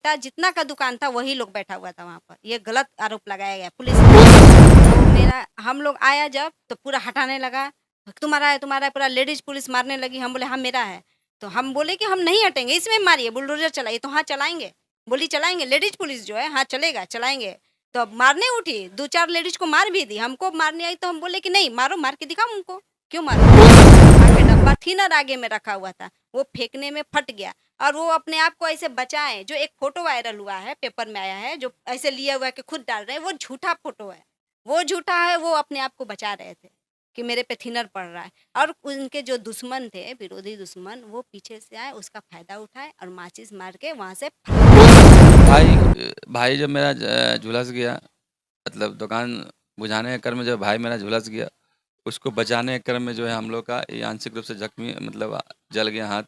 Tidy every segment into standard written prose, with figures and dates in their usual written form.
जितना का दुकान था वही लोग बैठा हुआ था वहाँ पर। ये गलत आरोप लगाया गया पुलिस ने। तो मेरा हम लोग आया जब तो पूरा हटाने लगा, तुम्हारा है, पूरा लेडीज़ पुलिस मारने लगी। हम बोले हाँ मेरा है। तो हम बोले कि हम नहीं हटेंगे, इसमें मारिए, बुलडोज़र चलाइए। तो हाँ चलाएँगे, बोली चलाएँगे, लेडीज़ पुलिस जो है हाँ चलेगा, चलाएँगे। तो अब मारने उठी, 2-4 लेडीज़ को मार भी दी। हमको मारने आई तो हम बोले कि नहीं मारो, मार के दिखाओ हमको, क्यों मारो? आगे डब्बा थिनर आगे में रखा हुआ था, वो फेंकने में फट गया। और वो अपने आप को ऐसे बचाएँ, जो एक फ़ोटो वायरल हुआ है, पेपर में आया है, जो ऐसे लिया हुआ है कि खुद डाल रहे हैं, वो झूठा फ़ोटो है। वो झूठा है, वो अपने आप को बचा रहे थे, कि मेरे पे थिनर पड़ रहा है। और उनके जो दुश्मन थे, विरोधी दुश्मन, वो पीछे से आए, उसका फ़ायदा उठाए और माचिस मार के वहाँ से भाई जब मेरा झुलस गया, मतलब दुकान बुझाने के क्रम में जब भाई मेरा झुलस गया, उसको बचाने के क्रम में जो है हम लोग का ये आंशिक रूप से जख्मी, मतलब जल गया हाथ।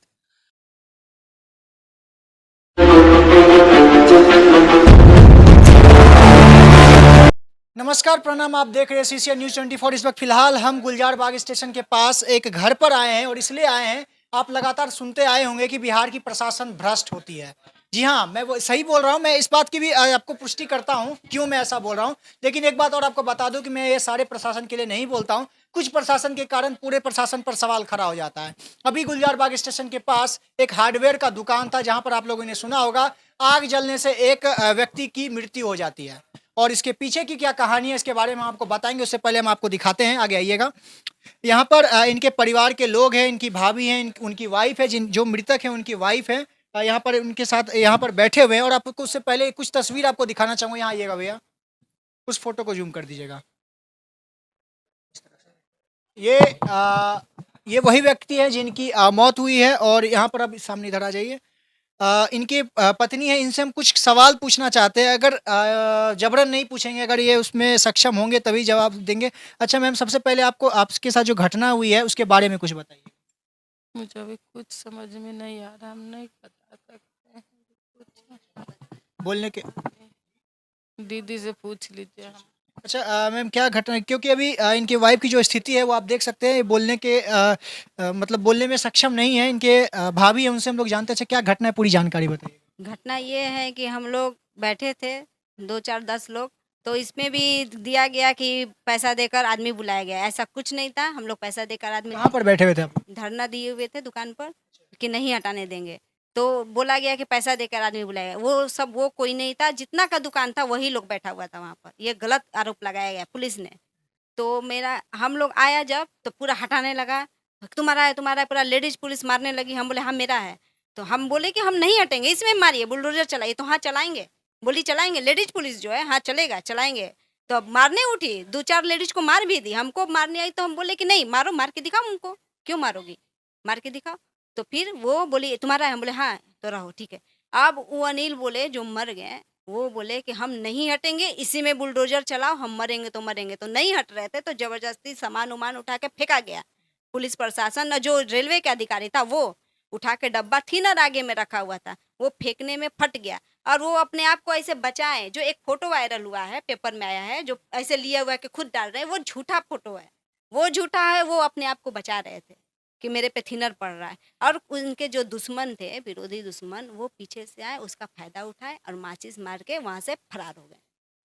नमस्कार, प्रणाम। आप देख रहे हैं सीसीएन न्यूज़ 24। इस वक्त फिलहाल हम गुलजार बाग स्टेशन के पास एक घर पर आए हैं और इसलिए आए हैं, आप लगातार सुनते आए होंगे कि बिहार की प्रशासन भ्रष्ट होती है। जी हाँ, मैं वो सही बोल रहा हूँ। मैं इस बात की भी आपको पुष्टि करता हूँ क्यों मैं ऐसा बोल रहा हूँ। लेकिन एक बात और आपको बता दूं कि मैं ये सारे प्रशासन के लिए नहीं बोलता हूँ। कुछ प्रशासन के कारण पूरे प्रशासन पर सवाल खड़ा हो जाता है। अभी गुलजार बाग स्टेशन के पास एक हार्डवेयर का दुकान था जहाँ पर आप लोगों ने सुना होगा आग जलने से एक व्यक्ति की मृत्यु हो जाती है। और इसके पीछे की क्या कहानी है इसके बारे में हम आपको बताएंगे। उससे पहले हम आपको दिखाते हैं, आगे आइएगा। यहाँ पर इनके परिवार के लोग हैं, इनकी भाभी हैं, उनकी वाइफ है, जिन जो मृतक है उनकी वाइफ है। यहाँ पर उनके साथ यहाँ पर बैठे हुए हैं और आपको उससे पहले कुछ तस्वीर आपको दिखाना चाहूँगा। यहाँ आइएगा भैया, उस फोटो को जूम कर दीजिएगा। ये ये वही व्यक्ति है जिनकी मौत हुई है। और यहाँ पर अब सामने इधर आ जाइए। इनकी पत्नी है, इनसे हम कुछ सवाल पूछना चाहते हैं। अगर जबरन नहीं पूछेंगे, अगर ये उसमें सक्षम होंगे तभी जवाब देंगे। अच्छा मैम, सबसे पहले आपको आपके साथ जो घटना हुई है उसके बारे में कुछ बताइए। मुझे अभी कुछ समझ में नहीं आ रहा, हम नहीं बता सकते हैं कुछ। बोलने के दीदी से पूछ लीजिए हम। अच्छा मैम, क्या घटना, क्योंकि अभी इनके वाइफ की जो स्थिति है वो आप देख सकते हैं, ये बोलने के मतलब बोलने में सक्षम नहीं है। इनके भाभी है, उनसे हम लोग जानते हैं। अच्छा क्या घटना है, पूरी जानकारी बताइए। घटना ये है कि हम लोग बैठे थे 2-4-10 लोग। तो इसमें भी दिया गया कि पैसा देकर आदमी बुलाया गया, ऐसा कुछ नहीं था। हम लोग पैसा देकर आदमी कहाँ पर बैठे हुए थे आप? धरना दिए हुए थे दुकान पर कि नहीं हटाने देंगे। तो बोला गया कि पैसा देकर आदमी बुलाया, वो कोई नहीं था। जितना का दुकान था वही लोग बैठा हुआ था वहाँ पर। ये गलत आरोप लगाया गया पुलिस ने। तो मेरा हम लोग आया जब तो पूरा हटाने लगा, तुम्हारा है, पूरा लेडीज़ पुलिस मारने लगी। हम बोले हाँ मेरा है। तो हम बोले कि हम नहीं हटेंगे, इसमें मारिए, बुलडोज़र चलाइए। तो हाँ चलाएँगे, बोली चलाएँगे, लेडीज़ पुलिस जो है हाँ चलेगा, चलाएँगे। तो अब मारने उठी, 2-4 लेडीज़ को मार भी दी। हमको मारने आई तो हम बोले कि नहीं मारो, मार के दिखाओ हमको, क्यों मारोगी? मार के दिखाओ। तो फिर वो बोली तुम्हारा है? हम बोले हाँ, तो रहो ठीक है। अब वो अनिल बोले जो मर गए, वो बोले कि हम नहीं हटेंगे, इसी में बुलडोज़र चलाओ, हम मरेंगे तो मरेंगे। तो नहीं हट रहे थे तो ज़बरदस्ती सामान-उमान उठा के फेंका गया। पुलिस प्रशासन जो रेलवे के अधिकारी था वो उठा के डब्बा थिनर आगे में रखा हुआ था, वो फेंकने में फट गया। और वो अपने आप को ऐसे बचाएँ, जो एक फ़ोटो वायरल हुआ है, पेपर में आया है, जो ऐसे लिया हुआ है कि खुद डाल रहे हैं, वो झूठा फ़ोटो है। वो झूठा है, वो अपने आप को बचा रहे थे, कि मेरे पे थिनर पड़ रहा है। और उनके जो दुश्मन थे, विरोधी दुश्मन, वो पीछे से आए, उसका फ़ायदा उठाए और माचिस मार के वहाँ से फरार हो गए।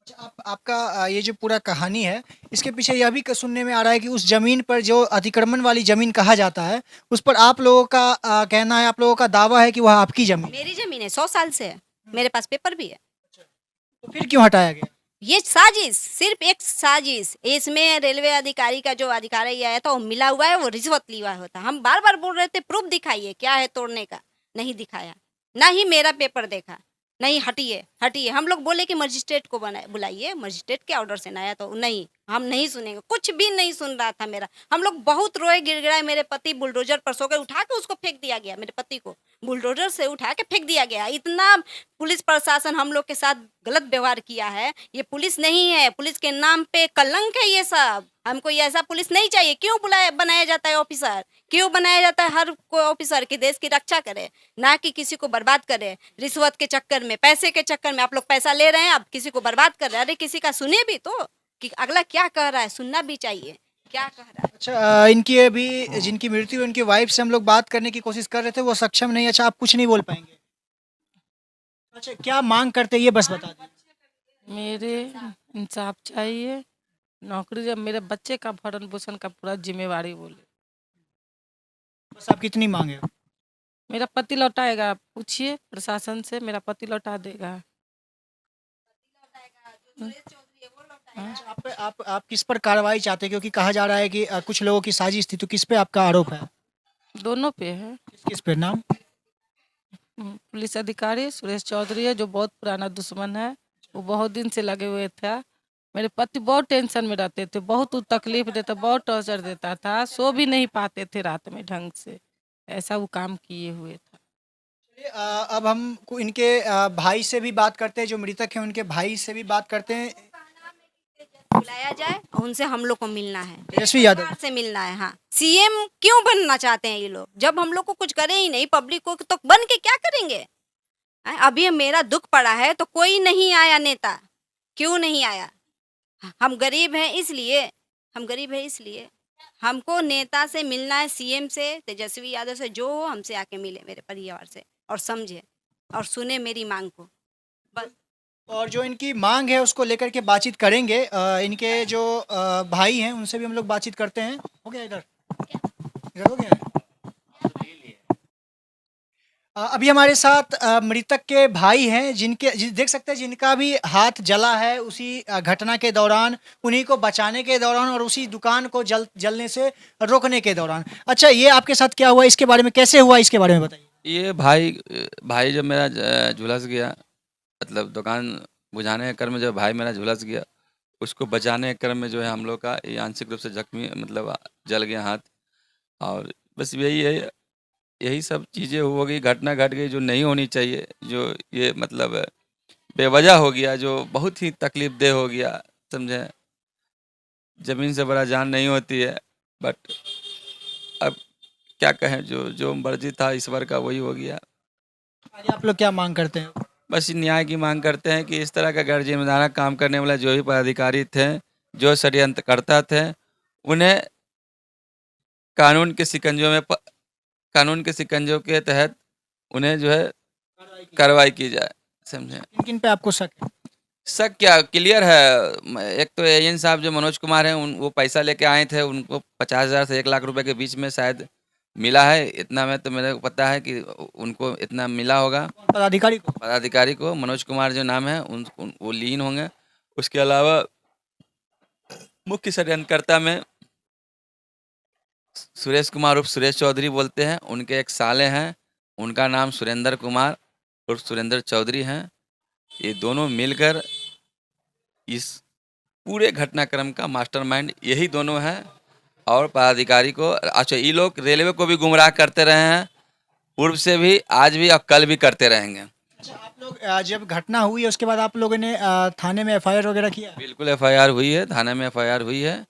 अच्छा, आपका ये जो पूरा कहानी है, इसके पीछे यह भी सुनने में आ रहा है कि उस ज़मीन पर जो अतिक्रमण वाली ज़मीन कहा जाता है, उस पर आप लोगों का कहना है, आप लोगों का दावा है कि वह आपकी ज़मीन है। मेरी ज़मीन है, 100 साल से है, मेरे पास पेपर भी है। तो फिर क्यों हटाया गया? ये साजिश, सिर्फ़ एक साजिश। इसमें रेलवे अधिकारी का जो अधिकारी आया था, वो मिला हुआ है, वो रिश्वत लिया हुआ था। हम बार-बार बोल रहे थे प्रूफ़ दिखाइए, क्या है तोड़ने का? नहीं दिखाया। ना ही मेरा पेपर देखा। नहीं हटिए, हटिए। हम लोग बोले कि मजिस्ट्रेट को बुलाइए, मजिस्ट्रेट के ऑर्डर से ना आया तो नहीं, हम नहीं सुनेंगे। कुछ भी नहीं सुन रहा था मेरा। हम लोग बहुत रोए गिड़गिड़ाए, मेरे पति बुलडोज़र पर सो गए, उठा के उसको फेंक दिया गया, मेरे पति को। बुलडोज़र से उठा के फेंक दिया गया। इतना पुलिस प्रशासन हम लोग के साथ गलत व्यवहार किया है। ये पुलिस नहीं है, पुलिस के नाम पे कलंक है ये सब। हमको ये ऐसा पुलिस नहीं चाहिए। क्यों बुलाया बनाया जाता है ऑफिसर? क्यों बनाया जाता है हर कोई ऑफिसर कि देश की रक्षा करे, ना कि किसी को बर्बाद करे। रिश्वत के चक्कर में, पैसे के चक्कर में आप लोग पैसा ले रहे हैं, अब किसी को बर्बाद कर रहे हैं। अरे किसी का सुनिए भी तो, कि अगला क्या कह रहा है, सुनना भी चाहिए, क्या कह रहा है। अच्छा इनकी अभी जिनकी मृत्यु हुई, उनकी वाइफ से हम लोग बात करने की कोशिश कर रहे थे, वो सक्षम नहीं। अच्छा, आप कुछ नहीं बोल पाएंगे? अच्छा, क्या मांग करते हैं ये बस बता दीजिए। मेरे इंसाफ चाहिए, नौकरी जब मेरे बच्चे का भरण पोषण का पूरा जिम्मेवारी बोले। बस आप कितनी मांग है? मेरा पति लौटाएगा, पूछिए प्रशासन से, मेरा पति लौटा देगा। हाँ? आप किस पर कार्रवाई चाहते हैं, क्योंकि कहा जा रहा है कि कुछ लोगों की साजिश थी, तो किस पे आपका आरोप है? दोनों पे है। किस किस पे नाम? पुलिस अधिकारी सुरेश चौधरी है, जो बहुत पुराना दुश्मन है, वो बहुत दिन से लगे हुए थे। मेरे पति बहुत टेंशन में रहते थे, बहुत तकलीफ देता, बहुत टॉर्चर देता था, सो भी नहीं पाते थे रात में ढंग से, ऐसा वो काम किए हुए था। चलिए, अब हम इनके भाई से भी बात करते हैं, जो मृतक हैं उनके भाई से भी बात करते हैं। बुलाया जाए और उनसे हम लोग को मिलना है, तेजस्वी यादव सरकार से मिलना है। हाँ, सीएम क्यों बनना चाहते हैं ये लोग, जब हम लोग को कुछ करे ही नहीं, पब्लिक को तो बन के क्या करेंगे? अभी मेरा दुख पड़ा है तो कोई नहीं आया नेता, क्यों नहीं आया? हम गरीब हैं इसलिए, हम गरीब हैं इसलिए हमको नेता से मिलना है, सीएम से, तेजस्वी यादव से, जो हो हमसे आके मिले मेरे परिवार से और समझे और सुने मेरी मांग को बस। और जो इनकी मांग है उसको लेकर के बातचीत करेंगे। इनके जो भाई हैं उनसे भी हम लोग बातचीत करते हैं। हो गया इधर, इधर हो गया। अभी हमारे साथ मृतक के भाई हैं, देख सकते हैं जिनका भी हाथ जला है उसी घटना के दौरान, उन्हीं को बचाने के दौरान और उसी दुकान को जलने से रोकने के दौरान। अच्छा, ये आपके साथ क्या हुआ, इसके बारे में कैसे हुआ, इसके बारे में बताइए। ये भाई जब मेरा झुलस गया, मतलब दुकान बुझाने के क्रम में जब भाई मेरा झुलस गया, उसको बचाने के क्रम में जो है हम लोग का ये आंशिक रूप से जख्मी, मतलब जल गया हाथ। और बस यही है, यही सब चीज़ें हो गई, घटना घट गई जो नहीं होनी चाहिए, जो ये मतलब बेवजह हो गया, जो बहुत ही तकलीफ देह हो गया, समझे। ज़मीन से बड़ा जान नहीं होती है, बट अब क्या कहें, जो जो मर्जी था ईश्वर का वही हो गया। आज आप लोग क्या मांग करते हैं? बस न्याय की मांग करते हैं कि इस तरह का गैर जिम्मेदाराना काम करने वाला जो भी पदाधिकारी थे, जो षड्यंत्रकर्ता थे, उन्हें कानून के शिकंजों में कानून के शिकंजों के तहत उन्हें जो है कार्रवाई की जाए, समझे। किन किन पे आपको शक है? शक क्या, क्लियर है। एक तो एजेंट साहब जो मनोज कुमार हैं, वो पैसा लेके आए थे, उनको 50,000 से 1 लाख रुपए के बीच में शायद मिला है, इतना में तो मेरे को पता है कि उनको इतना मिला होगा। पदाधिकारी को मनोज कुमार जो नाम है वो लीन होंगे। उसके अलावा मुख्य षड्यंत्रकर्ता में सुरेश कुमार उर्फ सुरेश चौधरी बोलते हैं, उनके एक साले हैं, उनका नाम सुरेंद्र कुमार उर्फ सुरेंद्र चौधरी हैं। ये दोनों मिलकर इस पूरे घटनाक्रम का मास्टरमाइंड यही दोनों हैं। और पदाधिकारी को, अच्छा, ये लोग रेलवे को भी गुमराह करते रहे हैं, पूर्व से भी, आज भी और कल भी करते रहेंगे। अच्छा, आप लोग जब घटना हुई है उसके बाद आप लोगों ने थाने में एफआईआर वगैरह किया? बिल्कुल एफआईआर हुई है, थाने में एफआईआर हुई है।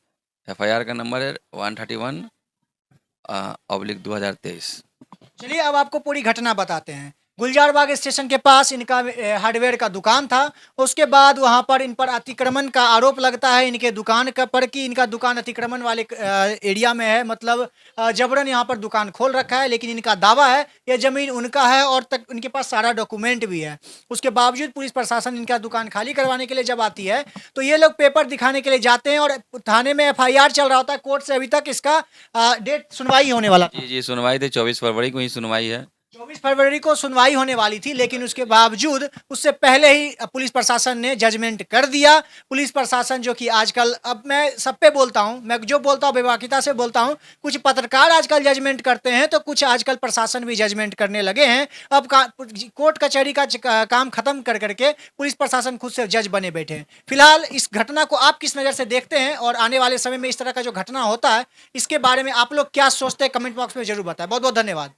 एफआईआर का नंबर है 131/2023। चलिए, अब आपको पूरी घटना बताते हैं। गुलजारबाग स्टेशन के पास इनका हार्डवेयर का दुकान था। उसके बाद वहां पर इन पर अतिक्रमण का आरोप लगता है, इनके दुकान का पर कि इनका दुकान अतिक्रमण वाले एरिया में है, मतलब जबरन यहां पर दुकान खोल रखा है। लेकिन इनका दावा है ये जमीन उनका है और तक उनके पास सारा डॉक्यूमेंट भी है। उसके बावजूद पुलिस प्रशासन इनका दुकान खाली करवाने के लिए जब आती है तो ये लोग पेपर दिखाने के लिए जाते हैं और थाने में एफआईआर चल रहा होता है। कोर्ट से अभी तक इसका डेट सुनवाई होने वाला था। जी, सुनवाई थी 24 फरवरी को ही सुनवाई है। 24 फरवरी को सुनवाई होने वाली थी, लेकिन उसके बावजूद उससे पहले ही पुलिस प्रशासन ने जजमेंट कर दिया। पुलिस प्रशासन जो कि आजकल, अब मैं सब पे बोलता हूं, मैं जो बोलता हूं बेबाकिता से बोलता हूं, कुछ पत्रकार आजकल जजमेंट करते हैं तो कुछ आजकल प्रशासन भी जजमेंट करने लगे हैं। अब कोर्ट कचहरी का काम खत्म कर करके पुलिस प्रशासन खुद से जज बने बैठे हैं। फिलहाल इस घटना को आप किस नज़र से देखते हैं और आने वाले समय में इस तरह का जो घटना होता है इसके बारे में आप लोग क्या सोचते हैं, कमेंट बॉक्स में जरूर बताएं। बहुत बहुत धन्यवाद।